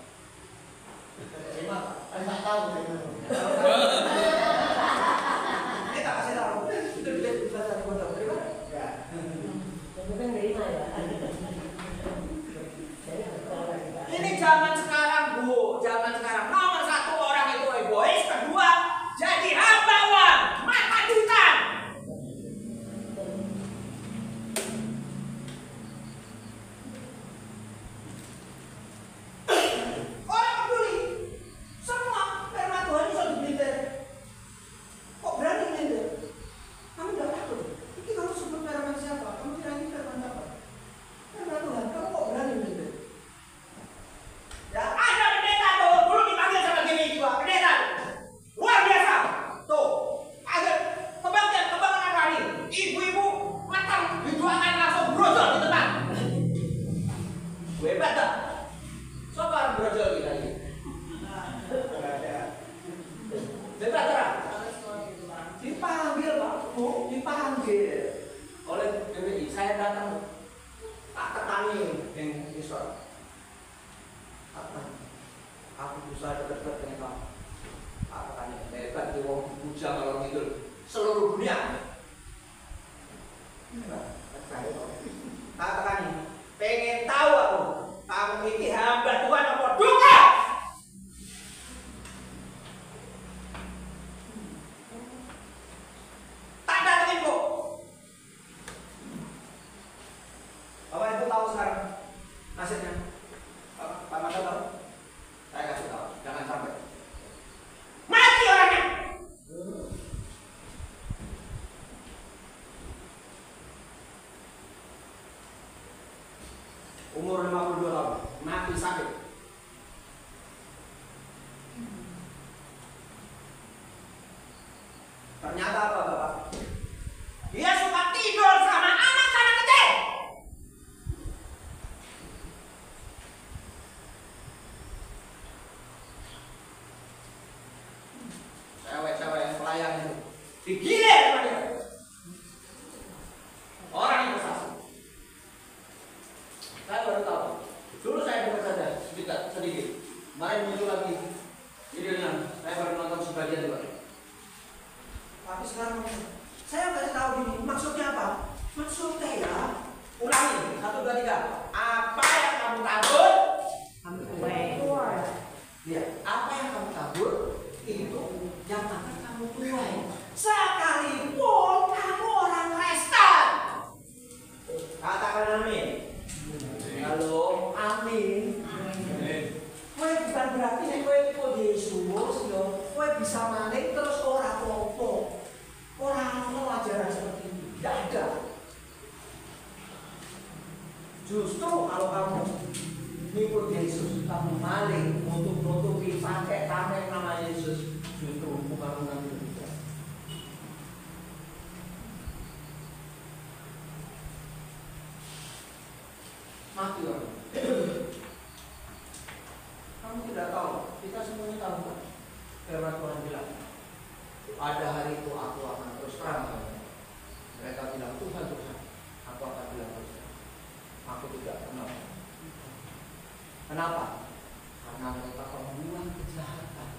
berusaha dekat-dekat dengan kamu. Apakah hebat di wong bujang kalau itu seluruh dunia. Katakan ini, pengen tahu aku, kamu ini hamba Tuhan apa duka? Tak datengin kok. Bapak itu tahu sekarang nasibnya. Pak Mata tahu? Saya kasih tahu, jangan sampai mati orangnya. Umur 52 tahun, mati sakit. Ternyata apa Bapak? Dia suka tidur sama anak-anak kecil. Cewek-cewek yang pelayan itu digilir sama dia. Orang yang bersaksi. Saya baru tahu. Dulu saya dengar saja sedikit. Kemarin muncul lagi videonya. Saya baru nonton sebagian juga. Tapi sekarang saya kasih tahu gini. Maksudnya apa? Maksudnya ya. Ulangi. 1, 2, 3. Apa yang kamu tabur? Ya. Apa yang kamu tabur? Itu yang akan kamu tuai. Sekalipun kamu orang Kristen. Katakan amin. Halo, amin. Kowe bukan berarti nek kowe ikut Yesus yo, kowe bisa maling terus ora apa-apa. Ora ono ajaran seperti itu. Tidak ada. Justru kalau kamu ikut Yesus, kamu maling nutup-nutupi pakai tameng nama Yesus, justru bukan itu. Mati orang. Kamu tidak tahu, kita semuanya tahu kan? Firman Tuhan bilang, pada hari itu aku akan terus terang. Mereka bilang, Tuhan, Tuhan, aku akan bilang terus terang. Aku tidak kenal. Kenapa? Karena mereka pembuat kejahatan.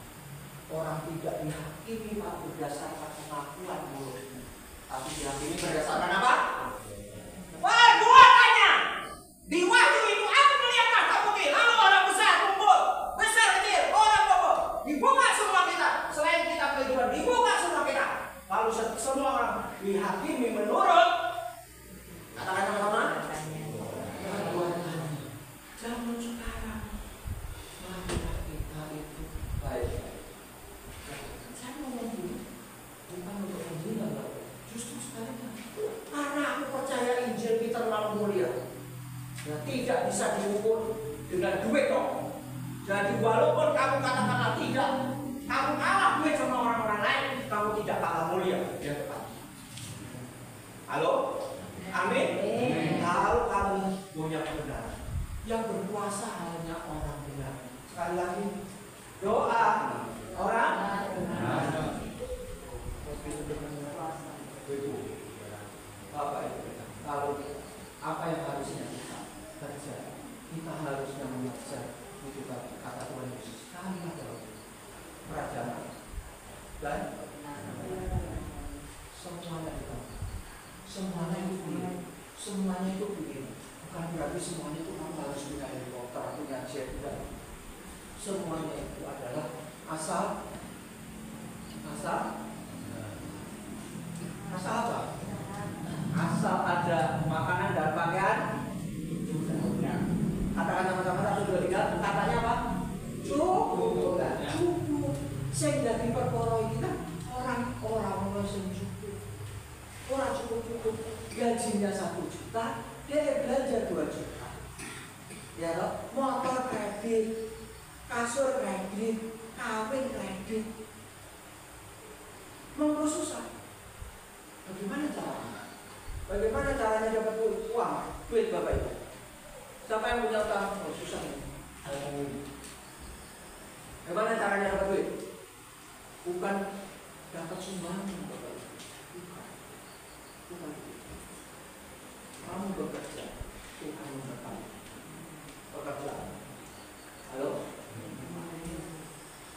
Orang tidak dihakimi berdasarkan pengakuan mulutnya, tapi dihakimi berdasarkan apa? Perbuatannya. Di Wahyu itu aku melihat tahta putih, lalu orang besar kumpul, besar kecil, orang bodoh, dibuka semua kita, selain kita kehidupan, dibuka semua kita. Lalu semua orang dihakimi menurut, katakan sama-sama, perbuatannya. Zaman sekarang, marilah kita itu baik-baik. Saya mau ngomong, bukan untuk menghina, justru sebaliknya. Karena aku percaya Injil kita terlalu mulia. Ya, tidak bisa diukur dengan duit dong. Jadi walaupun kamu katakanlah tidak, kamu kalah duit sama orang-orang lain, kamu tidak kalah mulia. Ya tepat. Halo? Amin? Kalau kamu punya kebenaran, yang berkuasa hanya orang benar. Sekali lagi, doa orang benar. Bapak Ibu, kalau apa yang harusnya kerja, kita harusnya mengejar itu kata Tuhan Yesus kami adalah kerajaan dan semuanya itu semuanya itu begini. Bukan berarti semuanya itu kamu harus punya helikopter, punya jet, tidak. Semuanya itu adalah asal apa? Asal ada makanan dan pakaian. Katakan sama-sama 1, 2, 3. Katanya apa? Cukup. Cukup. Sehingga di perkara ini kan orang yang cukup. Orang cukup. Gajinya 1 juta, dia belanja 2 juta. Ya toh, motor kredit, kasur kredit, kawin kredit. Mau susah. Bagaimana caranya dapat uang, duit Bapak Ibu? Siapa yang punya utang? Oh, susah ini. Bagaimana caranya dapat duit? Bukan dapat sumbangan, Bapak Ibu. Bukan. Kamu bekerja, Tuhan memberkati. Bekerja. Halo?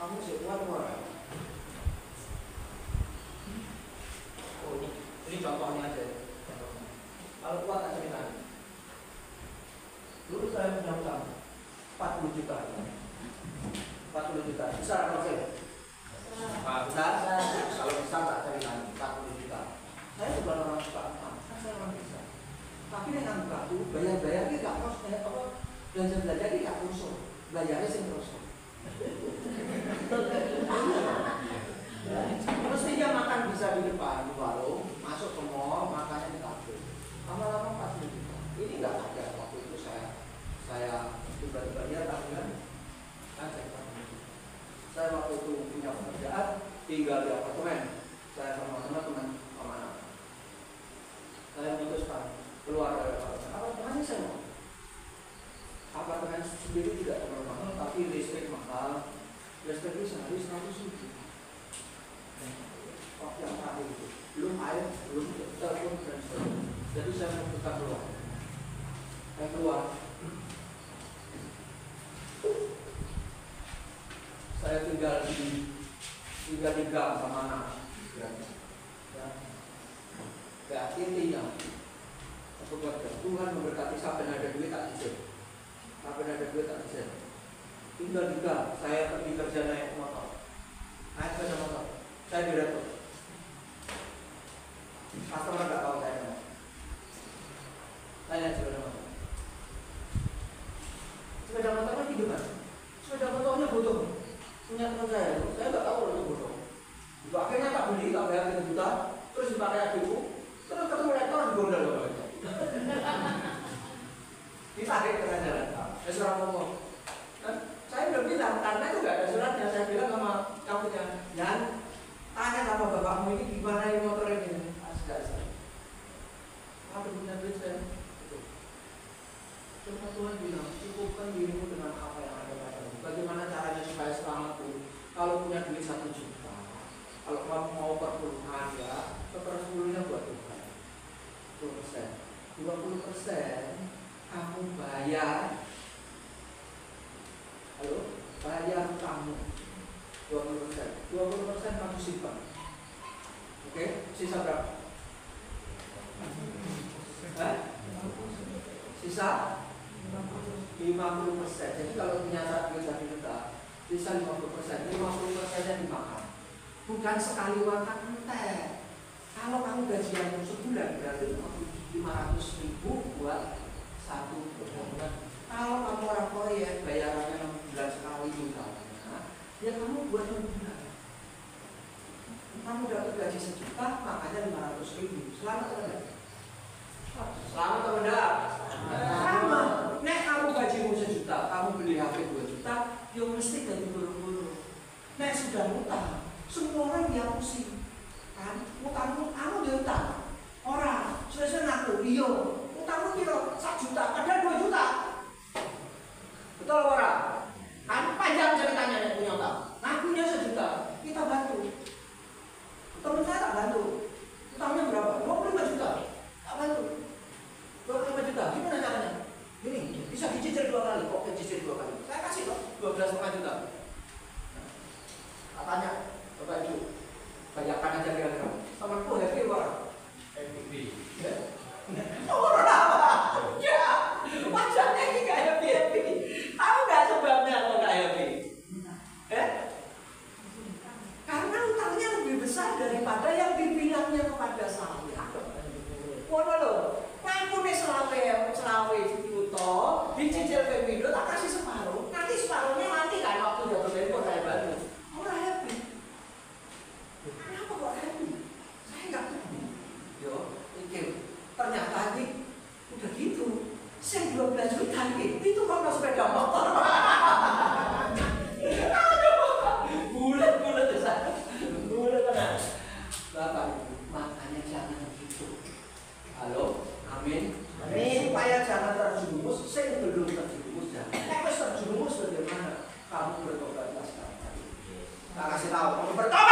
Kamu sih kuat orang. Oh ini contohnya aja. Kalau kuat tak ceritanya. Dulu saya punya utang 40 juta. 40 juta. Besar kalau saya? Besar. Kalau besar tak ceritanya 40 juta. Saya bukan orang suka utang, saya orang bisa. Tapi dengan kartu bayar-bayar ini gak harus belanja-belanja ini gak kosong. Belajarnya sih kosong. Mestinya makan bisa di depan di warung, masuk ke mall, makannya di kafe. Lama-lama 40 juta. Ini nggak ada waktu itu saya tiba-tiba dia tanggungan ngajak. Saya waktu itu punya pekerjaan, tinggal di apartemen. Saya sama teman-teman kemana? Saya memutuskan keluar dari apartemen. Apartemen saya mau. Apartemen sendiri tidak terlalu mahal, tapi listrik mahal. Listrik itu sehari 100 ribu. Waktu yang terakhir itu belum air, belum telepon dan sebagainya. Jadi saya memutuskan keluar. Saya keluar. Saya tinggal di gang sama anak. Ya, intinya aku keluarga. Tuhan memberkati sampai ada duit tak izin. Sampai ada duit tak izin. Tinggal di gang. Saya pergi kerja naik motor. Naik sepeda motor. Saya direktur. Customer nggak tahu saya mana. Saya naik sepeda motor. Sepeda motor kan hidup kan? Sepeda motornya bodoh. Punya teman saya nggak tahu kalau itu bodoh. Akhirnya tak beli, tak bayar 3 juta, terus dipakai adikku, terus ketemu rektor di gondol loh. Ditarik ke jalan. Saya suruh ngomong. Saya belum bilang karena itu nggak ada suratnya. Saya bilang sama yang punya, Yan, tanya sama bapakmu ini gimana ini motor ini. Asal. Apa punya duit saya? Cuma Tuhan bilang, cukupkan dirimu dengan apa yang ada padamu. Bagaimana caranya supaya selamat pun? Kalau punya duit 1 juta, kalau kamu mau perpuluhan ya, 1/10-nya buat Tuhan. 20% kamu bayar. Halo, bayar kamu 20%. 20% kamu simpan. Oke, sisa berapa? Sisa 50%. Jadi kalau punya duit 1 juta, sisa 50%. 50%-nya dimakan. Bukan sekali makan entek. Kalau kamu gajian sebulan berarti 500 ribu buat 1 bulan. Kalau kamu orang proyek bayarannya 6 bulan sekali misalnya, ya kamu buat 6 bulan. Kamu dapat gaji 1 juta, makanya 500 ribu. Selamat atau enggak? Selamat atau enggak? Sama. Nek kamu gajimu 1 juta, kamu beli HP 2 juta, ya mesti jadi buru-buru. Nek sudah utang, semua orang dihapusi. Kan? Utangmu, kamu diutang. Orang, sudah ngaku, iya. Utangmu kira 1 juta, padahal 2 juta. Betul orang? Kan panjang ceritanya yang punya utang. Ngakunya 1 juta, kita bantu. Teman saya tak bantu. Utangnya berapa? 25 juta. Tak bantu. 25 juta, gimana caranya? Gini, bisa dicicil 2 kali, kok dicicil 2 kali? Saya kasih kok 12,5 juta. Tak tanya, Bapak Ibu, bayarkan aja kira-kira. Sama aku happy orang. Happy. Orang apa? Ya, wajahnya ini gak happy. Tahu gak sebabnya kalau gak happy? Karena utangnya lebih besar daripada yang dibilangnya kepada saya. Waduh loh, ngampune selawe juta, dicicil pemilu, tak kasih separuh. Nanti separuhnya nanti kan waktu jatuh tempo saya bantu. Orang happy. Kenapa kok happy? Saya nggak happy. Yo, mikir. Ternyata ini udah gitu. Saya 12 juta itu kalau sepeda motor. Bulat ya saya. Bulat kan. Bapak Ibu, makanya jangan begitu. Halo, amin. Supaya jangan terjerumus, saya belum terjerumus ya. Terjerumus bagaimana? Kamu bertobatlah sekarang. Tak kasih tahu, kamu bertobat.